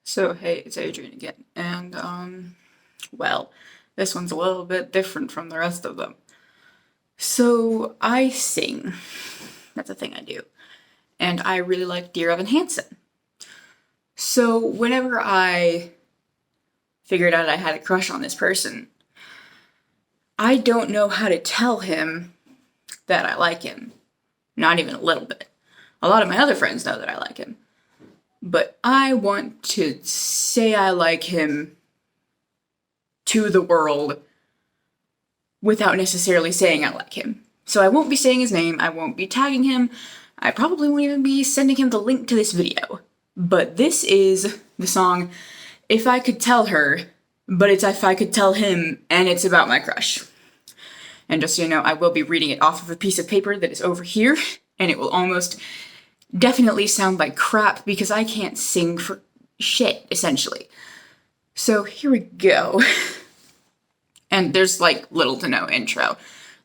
So hey, it's Adrian again, and well, this one's a little bit different from the rest of them. So I sing. That's a thing I do. And I really like Dear Evan Hansen. So whenever I figured out I had a crush on this person, I don't know how to tell him that I like him. Not even a little bit. A lot of my other friends know that I like him. But I want to say I like him to the world without necessarily saying I like him. So I won't be saying his name, I won't be tagging him, I probably won't even be sending him the link to this video. But this is the song If I Could Tell Her, but it's If I Could Tell Him, and it's about my crush. And just so you know, I will be reading it off of a piece of paper that is over here, and it will almost definitely sound like crap because I can't sing for shit, essentially. So here we go. And there's like little to no intro.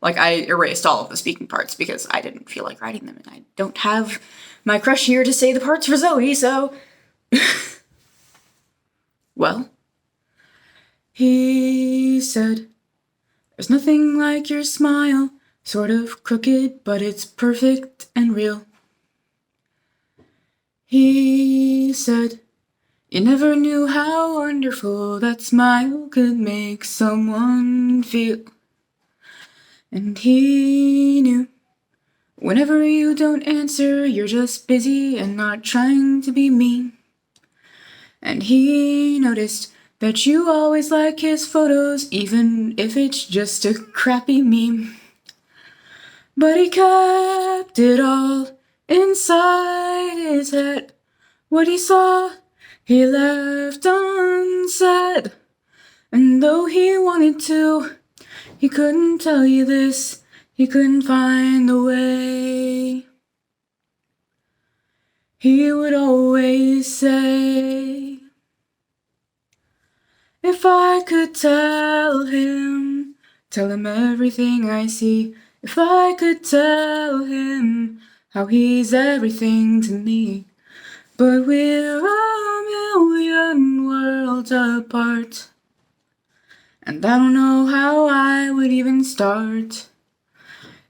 Like I erased all of the speaking parts because I didn't feel like writing them, and I don't have my crush here to say the parts for Zoe, so... Well, he said, "There's nothing like your smile, sort of crooked, but it's perfect and real." He said, "You never knew how wonderful that smile could make someone feel." And he knew, whenever you don't answer, you're just busy and not trying to be mean. And he noticed that you always like his photos, even if it's just a crappy meme. But he kept it all inside his head. What he saw, he left unsaid. And though he wanted to, he couldn't tell you this, he couldn't find the way. He would always say, if I could tell him everything I see. If I could tell him how he's everything to me. But we're a million worlds apart, and I don't know how I would even start.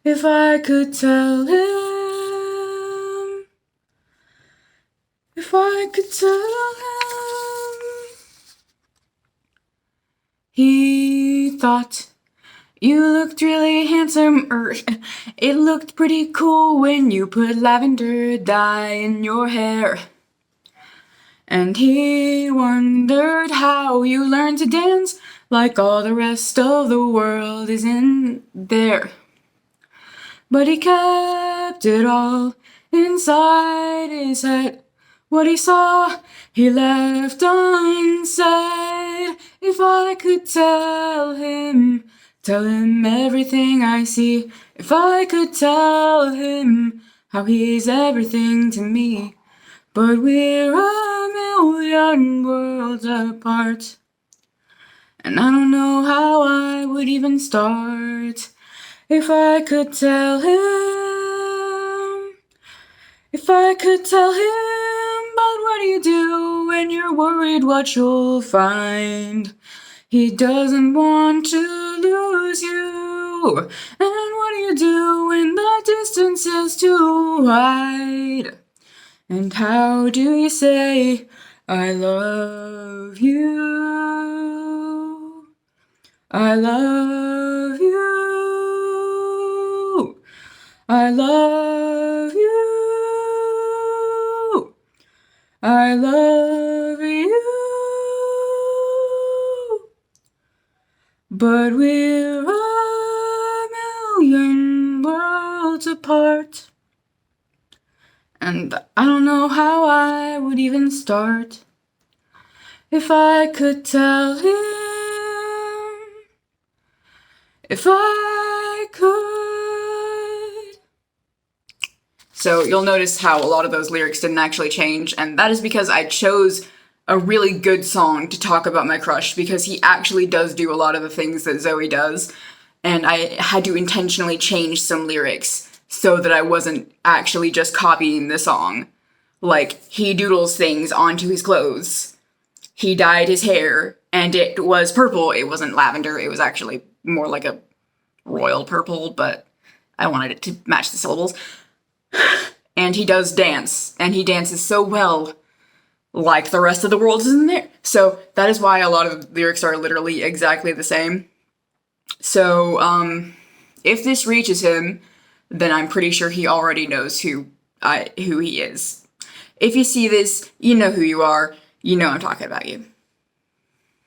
If I could tell him, if I could tell him. He thought you looked really handsome, it looked pretty cool when you put lavender dye in your hair. And he wondered how you learned to dance like all the rest of the world is in there. But he kept it all inside his head. What he saw, he left unsaid. If I could tell him everything I see. If I could tell him how he's everything to me. But we're a million worlds apart, and I don't know how I would even start. If I could tell him, if I could tell him, but what do you do when you're worried what you'll find? He doesn't want to lose you. And what do you do when the distance is too wide? And how do you say, I love you? I love you. I love you. I love you. But we're a million worlds apart, and I don't know how I would even start. If I could tell him, if I could. So you'll notice how a lot of those lyrics didn't actually change, and that is because I chose a really good song to talk about my crush, because he actually does do a lot of the things that Zoe does, and I had to intentionally change some lyrics so that I wasn't actually just copying the song. Like, he doodles things onto his clothes, he dyed his hair and it was purple. It wasn't lavender. It was actually more like a royal purple, but I wanted it to match the syllables. And he does dance, and he dances so well, like the rest of the world isn't there. So that is why a lot of the lyrics are literally exactly the same. So, if this reaches him, then I'm pretty sure he already knows who he is. If you see this, you know who you are. You know I'm talking about you.